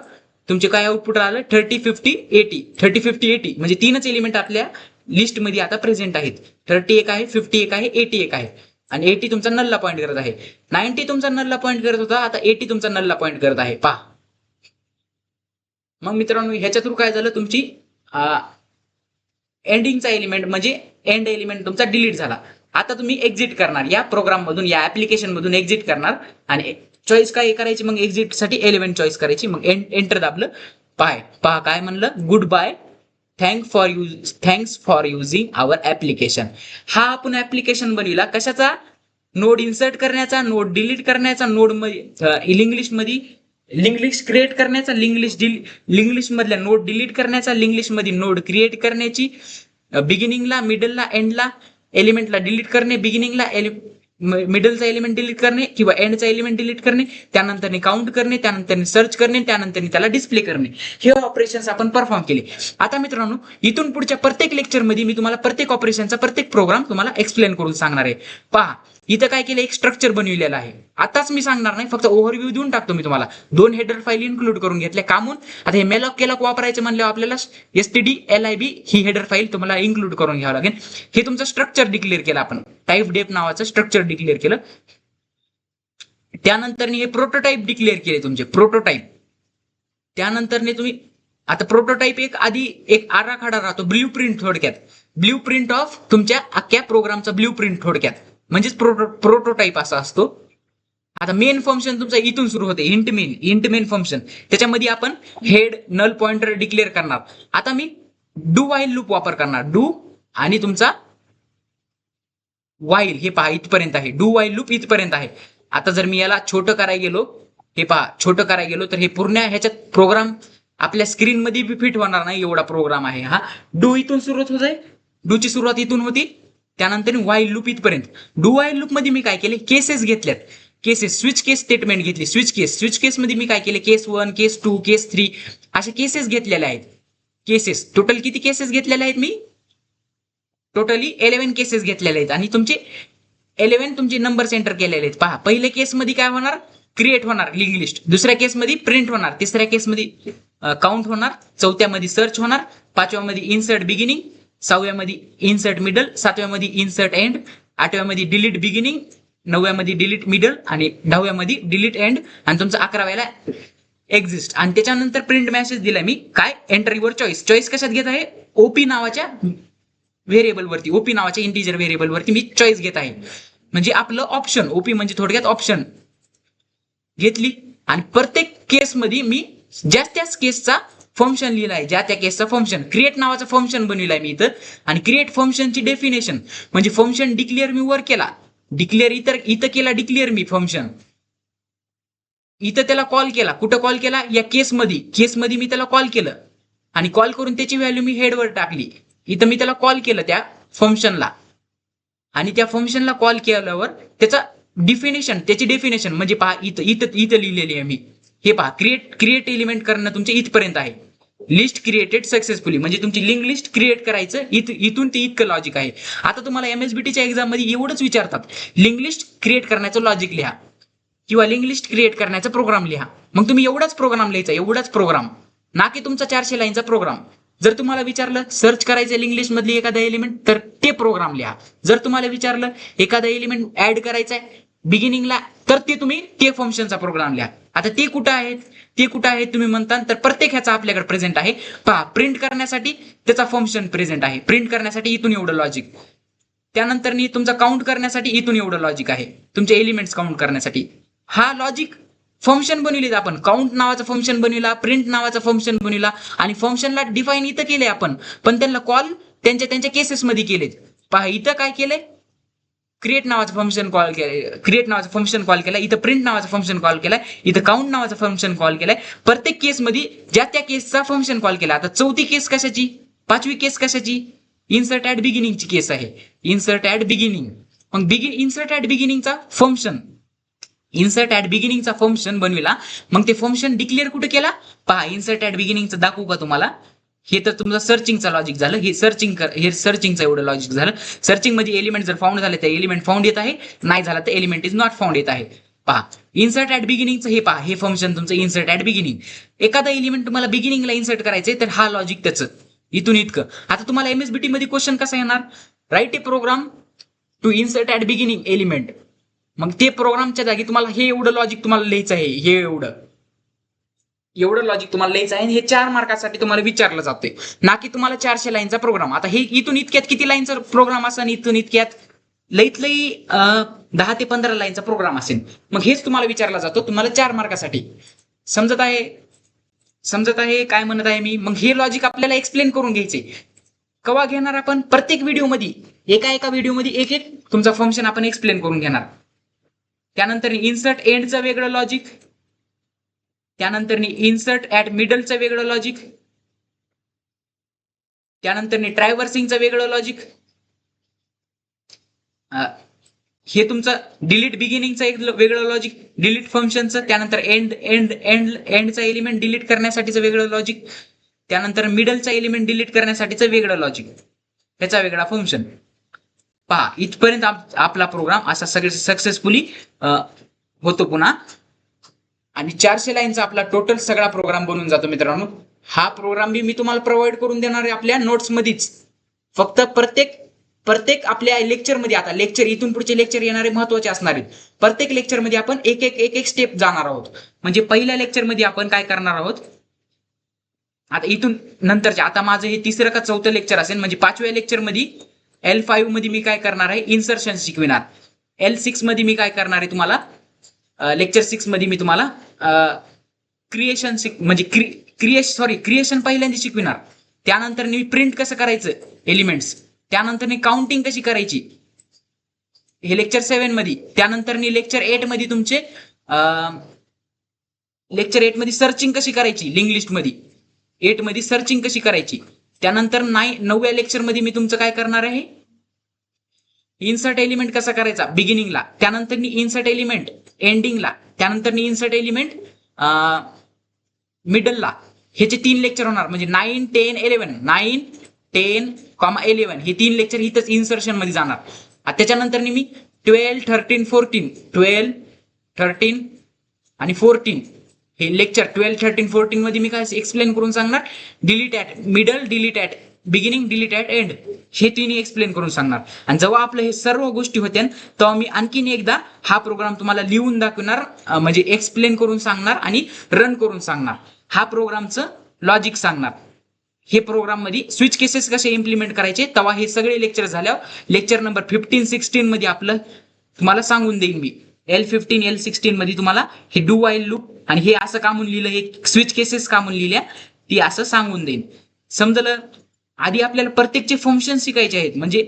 तुमचे काय आउटपुट आलं, 30, 50, 80, म्हणजे 3च एलिमेंट आपल्या लिस्ट मध्ये आता प्रेझेंट आहेत. 30 एक आहे, 50 एक आहे, 80 एक आहे, आणि 80 तुमचा नलला पॉईंट करत आहे. 90 तुमचा नलला पॉईंट करत होता, आता 80 तुमचा नलला पॉईंट करत आहे. पहा मग मित्रांनो ह्याच्या थ्रू काय झालं, तुमची एंडिंगचा एलिमेंट म्हणजे एंड एलिमेंट तुमचा डिलीट झाला. आता तुम्ही एक्झिट करणार या प्रोग्राम मधून, या ऍप्लिकेशन मधून एक्झिट करणार, आणि चॉईस काय करायची, मग एक्झिट साठी 11 चॉईस करायची. मग एंटर दाबलं, पहा काय म्हणलं, good bye, thanks for using our application. हा आपण ऍप्लिकेशन बनविला कशाचा, नोड इन्सर्ट करण्याचा, नोड डिलीट करण्याचा, नोड मध्ये लिंक लिस्ट क्रिएट करण्याचा, लिंक लिस्ट मधल्या नोड डिलीट करण्याचा, लिंक लिस्ट मध्ये नोड क्रिएट करण्याची, बिगिनिंगला, मिडलला, एंडला एलिमेंटला डिलीट करणे, बिगिनिंगला मिडलचा एलिमेंट डिलीट करणे किंवा एंडचा एलिमेंट डिलीट करणे, त्यानंतर काउंट करणे, त्यानंतर सर्च करणे, त्यानंतर त्याला डिस्प्ले करणे, हे ऑपरेशन्स आपण परफॉर्म केले. आता मित्रांनो इथून पुढच्या प्रत्येक लेक्चर मध्ये मी तुम्हाला प्रत्येक ऑपरेशनचा प्रत्येक प्रोग्राम तुम्हाला एक्सप्लेन करून सांगणार आहे. पहा इथं काय केलं, एक स्ट्रक्चर बनविलेलं आहे. आताच मी सांगणार नाही, फक्त ओव्हरव्ह्यू देऊन टाकतो मी तुम्हाला. 2 हेडर फाईल इन्क्लूड करून घेतल्या कामून. आता हे मेलॉक केलॉक वापरायचं म्हणल्यावर आपल्याला stdlib ही हेडर फाईल तुम्हाला इन्क्लूड करून घ्यावं लागेल. हे तुमचं स्ट्रक्चर डिक्लेअर केलं आपण, टाईप डेप नावाचं स्ट्रक्चर डिक्लेअर केलं. त्यानंतर हे प्रोटोटाईप डिक्लेअर केले तुमचे, प्रोटोटाईप. त्यानंतर तुम्ही आता प्रोटोटाईप आधी एक आराखडा राहतो, ब्ल्यू प्रिंट थोडक्यात, ब्ल्यू प्रिंट ऑफ तुमच्या अख्ख्या प्रोग्रामचा ब्ल्यू प्रिंट थोडक्यात, म्हणजेच प्रोटोटाईप असा असतो. आता मेन फंक्शन तुमचा इथून सुरू होते, इंट मेन फंक्शन. त्याच्यामध्ये आपण हेड, नल पॉइंटर डिक्लेअर करणार. आता मी डू वाईल लूप वापर करणार, डू आणि तुमचा वाईल, हे पहा इथपर्यंत आहे, डू वाईल लूप इथपर्यंत आहे. आता जर मी याला छोटं करायला गेलो, हे पहा छोटं करायला गेलो, तर हे पूर्ण ह्याच्यात प्रोग्राम आपल्या स्क्रीन मध्ये बी फिट होणार नाही, एवढा प्रोग्राम आहे हा. डू इथून सुरुवात होत आहे, डूची सुरुवात इथून होती, त्यानंतर वाईल लूप इथपर्यंत. डू वाईल लूप मध्ये मी काय केले, केसेस घेतल्यात, केसेस, स्विच केस स्टेटमेंट घेतली, स्विच केस मध्ये मी काय केले, केस 1, केस 2, केस 3 असे केसेस घेतलेले आहेत. केसेस टोटल किती केसेस घेतलेले आहेत मी, टोटली 11 केसेस घेतलेले आहेत, आणि तुमचे 11 तुमचे नंबर्स एंटर केलेले आहेत. पहा पहिल्या केस मध्ये काय होणार, क्रिएट होणार लिंक लिस्ट, दुसऱ्या केस मध्ये प्रिंट होणार, तिसऱ्या केस मध्ये काउंट होणार, चौथ्या मध्ये सर्च होणार, पाचव्या मध्ये इन्सर्ट बिगिनिंग, 6व्या मध्ये इन्सर्ट मिडल, 7व्या मध्ये इन्सर्ट एंड, 8व्या मध्ये डिलीट बिगिनिंग, 9व्या मध्ये डिलीट मिडल, आणि 10व्या मध्ये डिलीट एंड, आणि तुमचा 11व्याला एक्झिस्ट. आणि त्याच्यानंतर प्रिंट मेसेज दिला मी काय, एंटर युअर चॉईस कशात घेत आहे, ओपी नावाच्या व्हेरिएबल वरती, ओपी नावाच्या इंटिजर व्हेरिएबल वरती मी चॉईस घेत आहे. म्हणजे आपलं ऑप्शन, ओपी म्हणजे थोडक्यात ऑप्शन घेतली. आणि प्रत्येक केसमध्ये मी त्याच केसचा फंक्शन लिहिला आहे, ज्या त्या केसचा फंक्शन. क्रिएट नावाचा फंक्शन बनविलाय मी इथं. आणि क्रिएट फंक्शनची डेफिनेशन म्हणजे फंक्शन डिक्लेअर मी वर केला, डिक्लेअर इथं केला डिक्लेअर मी फंक्शन, इथं त्याला कॉल केला. कुठं कॉल केला? या केसमध्ये मी त्याला कॉल केलं आणि कॉल करून त्याची व्हॅल्यू मी हेडवर टाकली. इथं मी त्याला कॉल केलं त्या फंक्शनला आणि त्या फंक्शनला कॉल केल्यावर त्याची डेफिनेशन म्हणजे पहा इथं लिहिलेली आहे मी. हे पहा, क्रिएट एलिमेंट करणं तुमचे इथपर्यंत आहे. लिस्ट क्रिएटेड सक्सेसफुली म्हणजे तुमची लिंक लिस्ट क्रिएट करायचं इथून ते इतकं लॉजिक आहे. आता तुम्हाला एमएसबीटीच्या एक्झाम मध्ये एवढंच विचारतात, लिंक लिस्ट क्रिएट करण्याचं लॉजिक लिहा किंवा लिंक लिस्ट क्रिएट करण्याचा प्रोग्राम लिहा. मग तुम्ही एवढाच प्रोग्राम लिहायचा, एवढाच प्रोग्राम, ना की तुमचा 400 लाईनचा प्रोग्राम. जर तुम्हाला विचारलं सर्च करायचं लिंक लिस्ट मधली एखादा एलिमेंट, तर ते प्रोग्राम लिहा. जर तुम्हाला विचारलं एखादा एलिमेंट ऍड करायचा आहे बिगिनिंगला, तर तुम्ही ते फंक्शनचा प्रोग्राम लिहा. आता ते कुठं आहेत तुम्ही म्हणता, तर प्रत्येक ह्याचा आपल्याकडे प्रेझेंट आहे. पहा, प्रिंट करण्यासाठी त्याचा फंक्शन प्रेझेंट आहे, प्रिंट करण्यासाठी इथून एवढं लॉजिक, त्यानंतर तुमचा काउंट करण्यासाठी इथून एवढं लॉजिक आहे, तुमचे एलिमेंट्स काउंट करण्यासाठी. हा लॉजिक फंक्शन बनविले आपण, काउंट नावाचं फंक्शन बनविला, प्रिंट नावाचं फंक्शन बनविला आणि फंक्शनला डिफाईन इथं केले आपण, पण त्यांना कॉल त्यांच्या केसेसमध्ये केलेत. पहा, इथं काय केलंय, क्रिएट नावाचं फंक्शन कॉल केला, इथं प्रिंट नावाचं फंक्शन कॉल केलाय, इथं काउंट नावाचं फंक्शन कॉल केलाय. प्रत्येक केसमध्ये ज्या त्या केसचा फंक्शन कॉल केला. आता चौथी केस कशाची, पाचवी केस कशाची, इन्सर्ट ऍट बिगिनिंगची केस आहे. Insert at beginning. मग इन्सर्ट ऍट बिगिनिंगचा फंक्शन बनविला. मग ते फंक्शन डिक्लेअर कुठे केला, पहा, इन्सर्ट ऍट बिगिनिंगचं दाखवू का तुम्हाला. हे तर तुमचं सर्चिंगचा लॉजिक झालं, हे सर्चिंगचं एवढं लॉजिक झालं. सर्चिंग मध्ये एलिमेंट जर फाउंड झाले तर एलिमेंट फाउंड येत आहे, नाही झाला तर एलिमेंट इज नॉट फाउंड येत आहे. पहा, इन्सर्ट ऍट बिगिनिंगचं हे पहा, हे फंक्शन तुमचं इन्सर्ट ऍट बिगिनिंग. एखादा एलिमेंट तुम्हाला बिगिनिंगला इन्सर्ट करायचंय तर हा लॉजिक त्याचं इथून इतकं. आता तुम्हाला एमएसबीटी मध्ये क्वेश्चन कसा येणार, write a program to insert at beginning element. मग ते प्रोग्रामच्या जागी तुम्हाला हे एवढं लॉजिक तुम्हाला लिहायचं आहे, हे एवढं लॉजिक तुम्हाला लिहायचं आहे. हे 4 मार्कासाठी तुम्हाला विचारलं जाते, ना की तुम्हाला 400 लाईनचा प्रोग्राम. आता हे इथून इतक्यात किती लाईनचा प्रोग्राम असेल, इथून इतक्यात लईत लई 10 ते 15 लाईनचा प्रोग्राम असेल. मग हेच तुम्हाला विचारला जातो तुम्हाला 4 मार्कासाठी. समजत आहे काय म्हणत आहे मी. मग हे लॉजिक आपल्याला एक्सप्लेन करून घ्यायचे. केव्हा घेणार आपण, प्रत्येक व्हिडिओमध्ये एका व्हिडिओमध्ये एक तुमचा फंक्शन आपण एक्सप्लेन करून घेणार. त्यानंतर इन्सर्ट एंडचं वेगळं लॉजिक, त्यानंतर इन्सर्ट ऍट मिडलचं वेगळं लॉजिक, त्यानंतर ट्रायव्हर्सिंगचं वेगळं लॉजिक, हे तुमचं डिलीट बिगिनिंगचं एक वेगळं लॉजिक, डिलीट फंक्शनचं, त्यानंतर एंडचा एलिमेंट डिलीट करण्यासाठीचं वेगळं लॉजिक, त्यानंतर मिडलचा एलिमेंट डिलीट करण्यासाठीचं वेगळं लॉजिक, त्याचा वेगळा फंक्शन. पहा, इथपर्यंत आपला प्रोग्राम असा सगळे सक्सेसफुली होतो पुन्हा. आणि 400 लाईनचा आपला टोटल सगळा प्रोग्राम बनून जातो मित्रांनो. हा प्रोग्राम मी तुम्हाला प्रोव्हाइड करून देणार आहे आपल्या नोट्स मध्येच. फक्त प्रत्येक आपल्या लेक्चर मध्ये, आता लेक्चर इथून पुढचे लेक्चर येणारे महत्वाचे असणार आहेत. प्रत्येक लेक्चर मध्ये आपण एक स्टेप जाणार आहोत. म्हणजे पहिल्या लेक्चर मध्ये आपण काय करणार आहोत, आता इथून नंतरच्या, आता माझं हे 3रं का 4थं लेक्चर असेल, म्हणजे 5व्या लेक्चर मध्ये L5 मध्ये मी काय करणार आहे, इन्सर्शन शिकविणार. L6 मध्ये मी काय करणार आहे तुम्हाला, लेक्चर 6 मध्ये मी तुम्हाला क्रिएशन पहिल्यांदा शिकविणार. त्यानंतर मी प्रिंट कसं करायचं एलिमेंट्स, त्यानंतर काउंटिंग कशी करायची, हे लेक्चर 7 मध्ये. त्यानंतर लेक्चर 8 मध्ये तुमचे लेक्चर 8 मध्ये सर्चिंग कशी करायची, लिंक लिस्ट मध्ये 8 मध्ये सर्चिंग कशी करायची. त्यानंतर 9व्या लेक्चर मध्ये मी तुमचं काय करणार आहे, इन्सर्ट एलिमेंट कसा करायचा बिगिनिंगला, त्यानंतर इन्सर्ट एलिमेंट एंडिंगला, त्यानंतर इन्सर्ट एलिमेंट मिडलला. ह्याचे 3 लेक्चर होणार. म्हणजे 9, 10, 11 हे 3 लेक्चर इथंच इन्सर्शन मध्ये जाणार. त्याच्यानंतर मी 12, 13, 14 हे लेक्चर 12, 13, 14 मध्ये मी काय एक्सप्लेन करून सांगणार, delete at middle, delete at beginning, delete at end, हे 3 एक्सप्लेन करून सांगणार. आणि जेव्हा आपलं हे सर्व गोष्टी होत्या तेव्हा मी आणखीन एकदा हा प्रोग्राम तुम्हाला लिहून दाखवणार, म्हणजे एक्सप्लेन करून सांगणार आणि रन करून सांगणार. हा प्रोग्रामचं लॉजिक सांगणार. हे प्रोग्राम मध्ये स्विच केसेस कसे इम्प्लिमेंट करायचे, तेव्हा हे सगळे लेक्चर झाल्यावर लेक्चर नंबर 15, 16 मध्ये आपलं तुम्हाला सांगून देईन मी. L15 L16 मध्ये तुम्हाला हे डू वाईल लूप आणि हे असं का म्हणून लिहिलं, हे स्विच केसेस का म्हणून लिहिल्या ती असं सांगून देईन. समजलं. आधी आपल्याला प्रत्येकचे फंक्शन शिकायचे आहेत. म्हणजे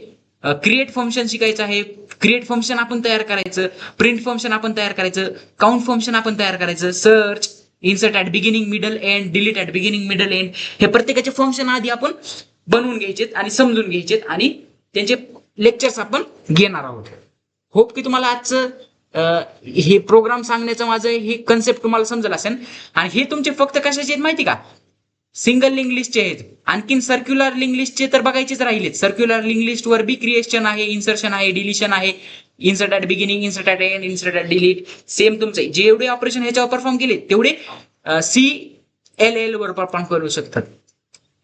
क्रिएट फंक्शन शिकायचं आहे. क्रिएट फंक्शन आपण तयार करायचं, प्रिंट फंक्शन आपण तयार करायचं, काउंट फंक्शन आपण तयार करायचं, search, insert at beginning middle end, delete at beginning middle end, हे प्रत्येकाचे फंक्शन आधी आपण बनवून घ्यायचेत आणि समजून घ्यायचेत आणि त्यांचे लेक्चर्स आपण घेणार आहोत. होप की तुम्हाला आजचं हे प्रोग्राम सांगण्याचं माझं हे कन्सेप्ट तुम्हाला समजलं असेल. आणि हे तुमचे फक्त कशाचे आहेत माहिती का, सिंगल लिंक लिस्टचे आहेत. आणखीन सर्क्युलर लिंक लिस्टचे तर बघायचेच राहिलेत. सर्क्युलर लिंक लिस्ट वर बी क्रिएशन आहे, इन्सर्शन आहे, डिलिशन आहे, insert at beginning, insert at end, insert at delete. Same तुमचे जेवढे ऑपरेशन ह्याच्यावर परफॉर्म केले तेवढे CLL वर परफॉर्म करू शकतात.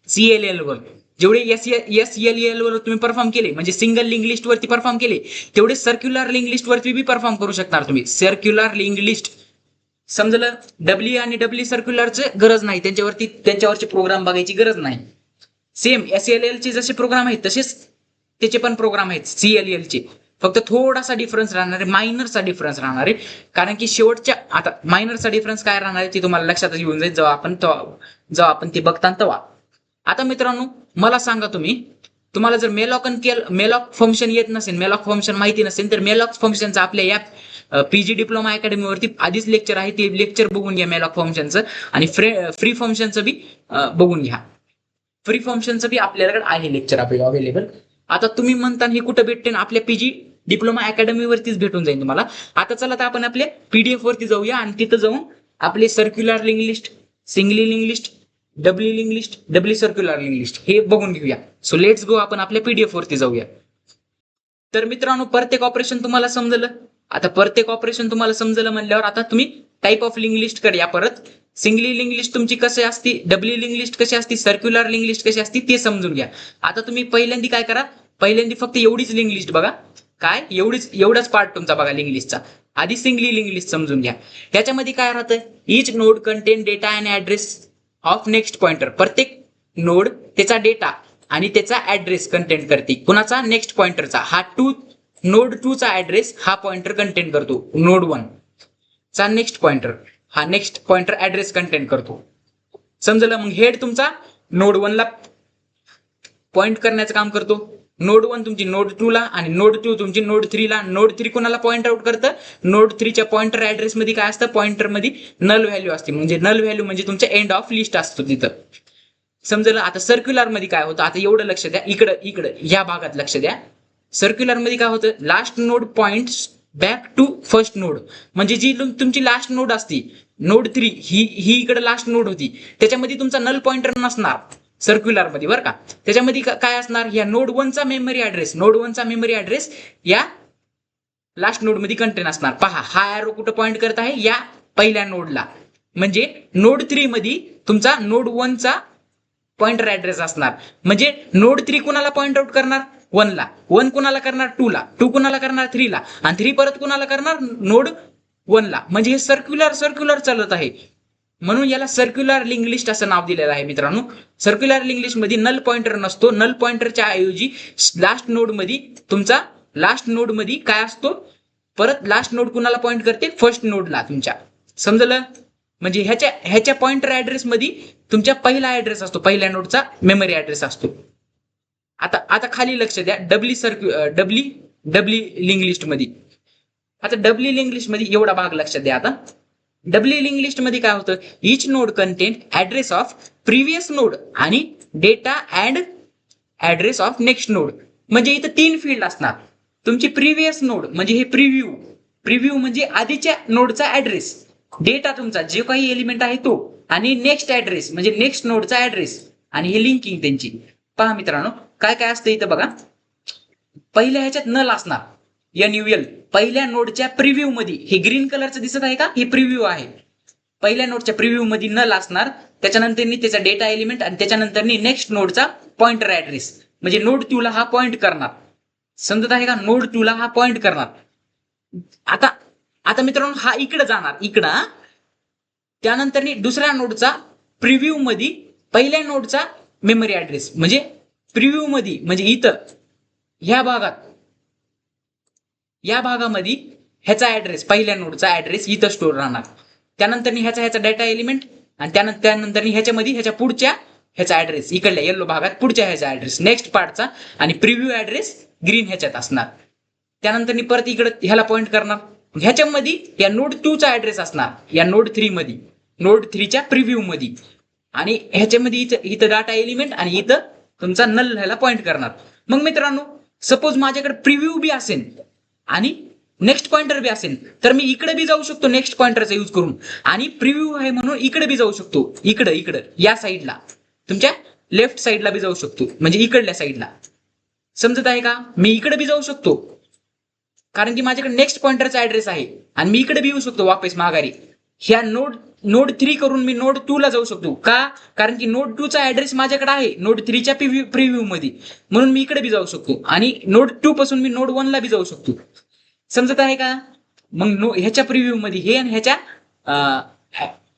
CLL वर जेवढे SLL वर तुम्ही परफॉर्म केले, म्हणजे सिंगल लिंक लिस्ट वरती परफॉर्म केले, तेवढे सर्क्युलर लिंक लिस्ट वरती बी परफॉर्म करू शकणार तुम्ही. सर्क्युलर लिंक लिस्ट समजलं. डब्ल्यू आणि डब्ल्यू सर्क्युलरचे गरज नाही, त्यांच्यावरचे प्रोग्राम बघायची गरज नाही. सेम SLL चे जसे प्रोग्राम आहेत तसेच त्याचे पण प्रोग्राम आहेत CLL चे. फक्त थोडासा डिफरन्स राहणार आहे, मायनरचा डिफरन्स राहणार आहे. कारण की शेवटच्या आता मायनरचा डिफरन्स काय राहणार आहे ते तुम्हाला लक्षातच येऊन जाईल जेव्हा आपण ते बघता तेव्हा. आता मित्रांनो मला सांगा, तुम्हाला जर मेलॉक फंक्शन येत नसेल, मेलॉक फंक्शन माहिती नसेल, तर मेलॉक फंक्शनचा आपल्या या PG डिप्लोमा अकॅडमी वरती आधीच लेक्चर आहे, ते लेक्चर बघून घ्या मेलॉक फंक्शनचं. आणि फ्री फंक्शनचं बी बघून घ्या. फ्री फंक्शनचं बी आपल्याकडे आहे लेक्चर आपल्याला अवेलेबल. आता तुम्ही म्हणता हे कुठं भेटते, आपल्या PG डिप्लोमा अकॅडमी वरतीच भेटून जाईल तुम्हाला. आता चला तर आपण आपल्या PDF वरती जाऊया आणि तिथं जाऊन आपले circular link list, singly link list, W link list, W circular link list हे बघून घेऊया. सो लेट्स गो, आपण आपल्या PDF वरती जाऊया. तर मित्रांनो प्रत्येक ऑपरेशन तुम्हाला समजलं. आता प्रत्येक ऑपरेशन तुम्हाला समजलं म्हणल्यावर आता तुम्ही टाईप ऑफ लिंक लिस्ट कडे या परत. सिंगली लिंक लिस्ट तुमची कशी असते, डब्ल्यू लिंक लिस्ट कशी असते, सर्क्युलर लिंक लिस्ट कशी असते ते समजून घ्या. आता तुम्ही पहिल्यांदा काय करा, पहिल्यांदा फक्त एवढीच लिंक लिस्ट बघा. काय एवढाच पार्ट तुमचा बघा लिंक लिस्टचा. आधी सिंगली लिंक लिस्ट समजून घ्या. त्याच्यामध्ये काय राहतं, each node contain data and address of next pointer. प्रत्येक नोड त्याचा डेटा आणि त्याचा ऍड्रेस कंटेंट करते. कुणाचा, नेक्स्ट पॉइंटरचा. हा नोड 2 चा ऍड्रेस हा पॉइंटर कंटेंट करतो. नोड 1 चा नेक्स्ट पॉइंटर हा नेक्स्ट पॉइंटर ऍड्रेस कंटेंट करतो. समजलं. मग हेड तुमचा नोड 1 ला पॉइंट करण्याचं काम करतो. नोड 1 तुमची नोड 2 ला आणि नोड 2 तुमची नोड 3 ला. नोड 3 कोणाला पॉइंट आउट करतं, नोड 3 च्या पॉइंटर ऍड्रेस मध्ये काय असतं, पॉइंटर मध्ये नल व्हॅल्यू असते. म्हणजे नल व्हॅल्यू म्हणजे तुमच्या एंड ऑफ लिस्ट असतो तिथं. समजलं. आता सर्क्युलर मध्ये काय होतं, आता एवढं लक्ष द्या, इकडं या भागात लक्ष द्या. सर्क्युलर मध्ये काय होतं, last node points back to first node. म्हणजे जी तुमची लास्ट नोड असती, नोड 3 ही इकडे लास्ट नोड होती, त्याच्यामध्ये तुमचा नल पॉइंटर नसणार सर्क्युलर मध्ये, बरं का. त्याच्यामध्ये काय असणार, या नोड 1 चा मेमरी ऍड्रेस या लास्ट नोड मध्ये कंटेन असणार. पहा हा एरो कुठं पॉइंट करत आहे, या पहिल्या नोडला. म्हणजे नोड 3 मध्ये तुमचा नोड 1 चा पॉइंटर ऍड्रेस असणार. म्हणजे नोड 3 कुणाला पॉइंट आउट करणार, 1 ला. 1 कुणाला करणार, 2 ला. 2 कुणाला करणार, 3 ला. आणि 3 परत कुणाला करणार, नोड 1 ला. म्हणजे हे सर्क्युलर चालत आहे. म्हणून याला सर्क्युलर लिंक लिस्ट असं नाव दिलेलं आहे मित्रांनो. सर्क्युलर लिंक लिस्ट मध्ये नल पॉइंटर नसतो. नल पॉइंटरच्या ऐवजी लास्ट नोड मध्ये काय असतो, परत लास्ट नोड कुणाला पॉइंट करते, फर्स्ट नोडला तुमच्या. समजलं. म्हणजे ह्याच्या पॉइंटर ऍड्रेस मध्ये तुमच्या पहिला ऍड्रेस असतो, पहिल्या नोडचा मेमरी ऍड्रेस असतो. आता खाली लक्ष द्या, डब्ल्यू लिंक लिस्ट मध्ये. आता डब्ल्यू लिंक लिस्ट मध्ये एवढा भाग लक्षात द्या. आता डब्ल्यू लिंक लिस्ट मध्ये काय होतं, each node contain address of previous node आणि data and address of next node. म्हणजे इथं 3 फील्ड असणार. तुमची प्रिव्हियस नोड म्हणजे हे प्रिव्ह्यू म्हणजे आधीच्या नोडचा ऍड्रेस, डेटा तुमचा जे काही एलिमेंट आहे तो, आणि नेक्स्ट ऍड्रेस म्हणजे नेक्स्ट नोडचा ऍड्रेस, आणि हे लिंकिंग त्यांची. पहा मित्रांनो काय काय असतं इथं बघा. पहिल्या ह्याच्यात नल असणार, NUL. पहिल्या नोडच्या प्रिव्ह्यू मध्ये, हे ग्रीन कलरचं दिसत आहे का, हे प्रिव्ह्यू आहे. पहिल्या नोडच्या प्रिव्ह्यू मध्ये नल असणार. त्याच्यानंतर त्याचा डेटा एलिमेंट आणि त्याच्यानंतर नेक्स्ट नोडचा पॉइंटर ऍड्रेस. म्हणजे नोड 2 ला हा पॉइंट करणार. समजत आहे का, नोड 2 ला हा पॉइंट करणार. आता मित्रांनो हा इकडे जाणार, इकडं. त्यानंतर दुसऱ्या नोडचा प्रिव्ह्यू मध्ये पहिल्या नोडचा मेमरी ऍड्रेस. म्हणजे प्रिव्ह्यू मध्ये म्हणजे इथं या भागामध्ये ह्याचा ऍड्रेस, पहिल्या नोडचा ऍड्रेस इथं स्टोर राहणार. त्यानंतर ह्याचा डाटा एलिमेंट आणि त्यानंतर ह्याच्या पुढच्या ह्याचा ऍड्रेस इकडल्या येलो भागात पुढच्या ह्याचा ऍड्रेस नेक्स्ट पार्टचा आणि प्रिव्ह्यू ऍड्रेस ग्रीन ह्याच्यात असणार. त्यानंतर परत इकडे ह्याला पॉइंट करणार. ह्याच्यामध्ये या नोड 2 चा ऍड्रेस असणार या नोड 3 मध्ये, नोड 3च्या प्रिव्ह्यू मध्ये. आणि ह्याच्यामध्ये इथं डाटा एलिमेंट आणि इथं तुमचा नल ह्याला पॉइंट करणार. मग मित्रांनो सपोज माझ्याकडे प्रिव्ह्यू बी असेल आणि नेक्स्ट पॉइंटर बी असेल तर मी इकडे बी जाऊ शकतो नेक्स्ट पॉइंटरचा यूज करून, आणि प्रिव्ह्यू आहे म्हणून इकडे बी जाऊ शकतो, इकडं या साईडला तुमच्या लेफ्ट साईडला बी जाऊ शकतो, म्हणजे इकडल्या साईडला. समजत आहे का? मी इकडे बी जाऊ शकतो कारण की माझ्याकडे नेक्स्ट पॉइंटरचा ऍड्रेस आहे आणि मी इकडे बी येऊ शकतो वापस माघारी. ह्या नोड 3 करून मी नोड 2 ला जाऊ शकतो का? कारण की नोड 2 चा ऍड्रेस माझ्याकडे आहे नोड 3च्या प्रिव्ह्यू मध्ये, म्हणून मी इकडे बी जाऊ शकतो. आणि नोड 2 पासून मी नोड 1 ला बी जाऊ शकतो. समजत आहे का? मग ह्याच्या प्रिव्ह्यू मध्ये हे आणि ह्याच्या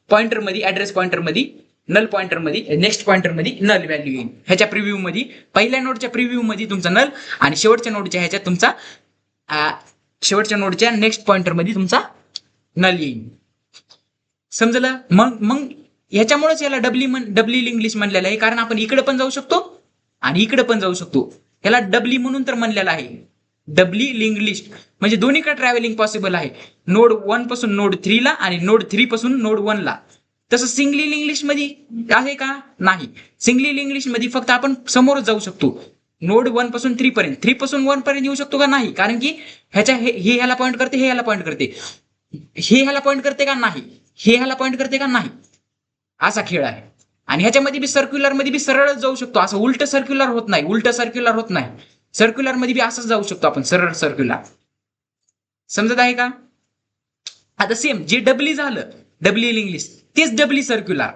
पॉइंटर मध्ये ऍड्रेस पॉइंटर मध्ये नल पॉइंटर मध्ये नेक्स्ट पॉइंटर मध्ये नल व्हॅल्यू येईल. ह्याच्या प्रिव्ह्यू मध्ये पहिल्या नोडच्या प्रिव्ह्यू मध्ये तुमचा नल आणि शेवटच्या नोडच्या ह्याच्यात तुमचा शेवटच्या नोडच्या नेक्स्ट पॉइंटर मध्ये तुमचा नल येईल. समजलं? मग ह्याच्यामुळेच याला डबली इंग्लिश म्हणलेलं आहे, कारण आपण इकडे पण जाऊ शकतो आणि इकडे पण जाऊ शकतो. याला डबली म्हणून तर म्हणलेलं आहे, डबली लिंक लिस्ट, म्हणजे दोन्हीकडे ट्रॅव्हलिंग पॉसिबल आहे, नोड 1 पासून नोड 3 ला आणि नोड 3 पासून नोड 1 ला. तसं सिंगली इंग्लिश मध्ये आहे का? नाही. सिंगली इंग्लिश मध्ये फक्त आपण समोरच जाऊ शकतो, नोड 1 पासून 3 पर्यंत, 3 पासून 1 पर्यंत येऊ शकतो का? नाही, कारण की हे ह्याला पॉइंट करते, हे ह्याला पॉइंट करते, हे ह्याला पॉइंट करते का? नाही, हे ह्याला पॉइंट करते का? नाही. असा खेळ आहे. आणि ह्याच्यामध्ये बी सर्क्युलर मध्ये बी सरळच जाऊ शकतो, असं उलट सर्क्युलर होत नाही, सर्क्युलर मध्ये बी असंच जाऊ शकतो आपण, सरळ सर्क्युलर. समजत आहे का? आता सेम जे डबली झालं डबली इंग्लिश तेच डबली सर्क्युलर.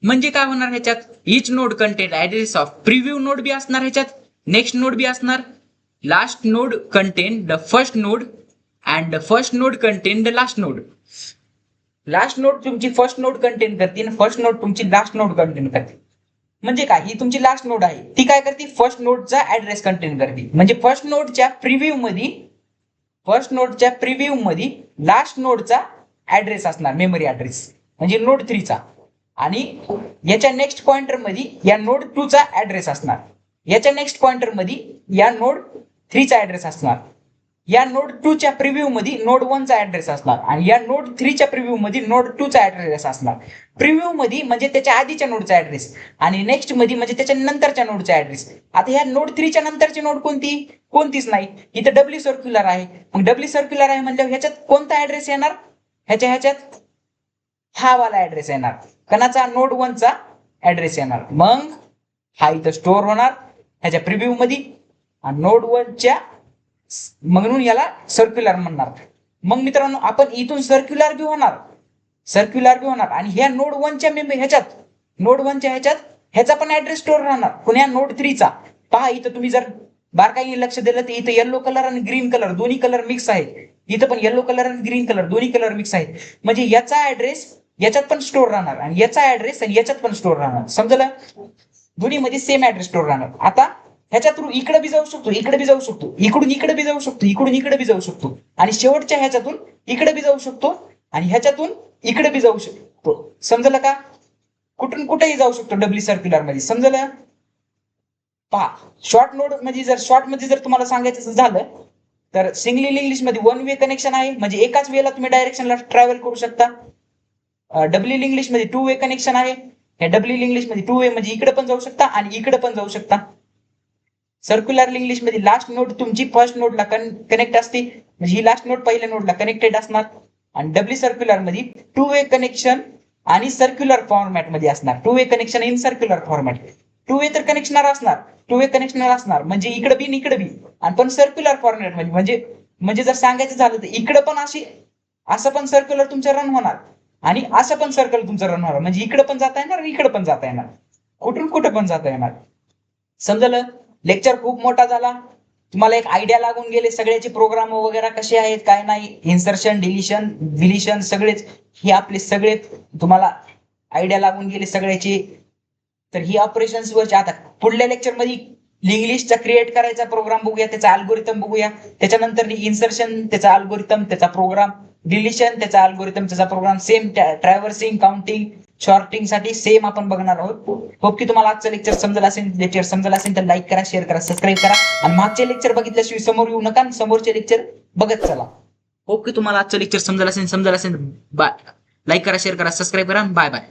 म्हणजे काय होणार ह्याच्यात? Each node content address of previous node बी असणार ह्याच्यात, नेक्स्ट नोड बी असणार, last node contain the first node and the first node contain the last node. Last node तुमची फर्स्ट नोड कंटेन करते आणि फर्स्ट नोड तुमची लास्ट नोड कंटेन करते. म्हणजे काय? ही तुमची लास्ट नोड आहे, ती काय करते? फर्स्ट नोडचा ऍड्रेस कंटेन करते. म्हणजे फर्स्ट नोडच्या प्रिव्ह्यू मध्ये लास्ट नोडचा ऍड्रेस असणार, मेमरी ऍड्रेस म्हणजे नोड 3 चा, आणि याच्या नेक्स्ट पॉइंटर मध्ये या नोड 2 चा ऍड्रेस असणार, याच्या नेक्स्ट पॉइंटर मध्ये या नोड 3 चा ऍड्रेस असणार, या नोड 2 च्या प्रिव्ह्यू मध्ये नोड 1 चा ऍड्रेस असणार, आणि या नोड 3 च्या प्रिव्ह्यू मध्ये नोड 2 चा ऍड्रेस असणार. प्रिव्ह्यू मध्ये म्हणजे त्याच्या आधीच्या नोडचा ऍड्रेस आणि नेक्स्ट मध्ये म्हणजे त्याच्या नंतरच्या नोडचा ऍड्रेस. आता ह्या नोड 3 च्या नंतरची नोड कोणतीच नाही, इथं डबली सर्क्युलर आहे. मग डबली सर्क्युलर आहे म्हणजे ह्याच्यात कोणता ऍड्रेस येणार? ह्याच्यात हा वाला ऍड्रेस येणार, कणाचा? नोड 1 चा ऍड्रेस येणार. मग हा इथं स्टोअर होणार ह्याच्या प्रिव्ह्यू मध्ये आणि नोड 1 च्या, म्हणून याला सर्क्युलर म्हणणार. मग मित्रांनो आपण इथून सर्क्युलर बी होणार आणि ह्या नोड 1 च्या ह्याच्यात ह्याचा पण ऍड्रेस स्टोअर राहणार, पण या नोड 3 चा. पहा इथं तुम्ही जर बारकाईने लक्ष दिलं तर इथं येलो कलर आणि ग्रीन कलर दोन्ही कलर मिक्स आहेत, इथं पण येलो कलर आणि ग्रीन कलर दोन्ही कलर मिक्स आहेत. म्हणजे याचा ऍड्रेस याच्यात पण स्टोअर राहणार आणि याचा ऍड्रेस आणि याच्यात पण स्टोअर राहणार. समजलं? दोन्ही मध्ये सेम ऍड्रेस स्टोअर राहणार. आता ह्याच्या थ्रू इकडे बी जाऊ शकतो, इकडे बी जाऊ शकतो, इकडून इकडे बी जाऊ शकतो, इकडून इकडे बी जाऊ शकतो, आणि शेवटच्या ह्याच्यातून इकडे बी जाऊ शकतो आणि ह्याच्यातून इकडे बी जाऊ शकतो. समजलं का? कुठून कुठेही जाऊ शकतो डबली सर्क्युलर मध्ये. समजलं? पहा, शॉर्ट नोड मध्ये जर तुम्हाला सांगायचं झालं तर सिंगली इंग्लिश मध्ये 1 वे कनेक्शन आहे, म्हणजे एकाच वेळेला तुम्ही डायरेक्शनला ट्रॅव्हल करू शकता. डबली इंग्लिश मध्ये 2 वे कनेक्शन आहे. या डबली इंग्लिश मध्ये 2 वे म्हणजे इकडे पण जाऊ शकता आणि इकडे पण जाऊ शकता. सर्क्युलर इंग्लिश मध्ये लास्ट नोड तुमची फर्स्ट नोडला कनेक्ट असते, म्हणजे ही लास्ट नोड पहिल्या नोडला कनेक्टेड असणार. आणि डबली सर्क्युलर मध्ये 2 वे कनेक्शन आणि सर्क्युलर फॉर्मॅट मध्ये असणार. 2 वे कनेक्शन इन सर्क्युलर फॉर्मॅट. 2 वे तर कनेक्शन असणार, म्हणजे इकडे बी इकडे बी, आणि पण सर्क्युलर फॉर्मॅट मध्ये, म्हणजे जर सांगायचं झालं तर इकडे पण असं पण सर्क्युलर तुमचं रन होणार आणि असं पण सर्कल तुमचं रन होणार, म्हणजे इकडे पण जाता येणार आणि इकडे पण जाता येणार, कुठून कुठे पण जाता येणार. समजलं? लेक्चर खूप मोठा झाला, तुम्हाला एक आयडिया लागून गेले सगळ्याचे प्रोग्राम वगैरे कसे आहेत काय नाही, इन्सर्शन डिलिशन सगळेच, हे आपले सगळे तुम्हाला आयडिया लागून गेले सगळ्याचे. तर ही ऑपरेशन्स वरचे आता पुढल्या लेक्चर मध्ये लिंक लिस्टचा क्रिएट करायचा प्रोग्राम बघूया, त्याचा अल्गोरिदम बघूया. त्याच्यानंतर इन्सर्शन त्याचा अल्गोरिदम, त्याचा प्रोग्राम, डिलिशन त्याचा अल्गोरिदम, त्याचा प्रोग्राम, सेम ट्रॅव्हर्सिंग, काउंटिंग, शॉर्टिंग साठी सेम आपण बघणार आहोत. होप की तुम्हाला आजचं लेक्चर समजलं असेल तर लाईक करा, शेअर करा, सबस्क्राईब करा आणि मागचे लेक्चर बघितल्याशिवाय समोर येऊ नका आणि समोरचे लेक्चर बघत चला. होप की तुम्हाला आजचं लेक्चर समजलं असेल बाय. लाईक करा, शेअर करा, सबस्क्राईब करा, बाय बाय.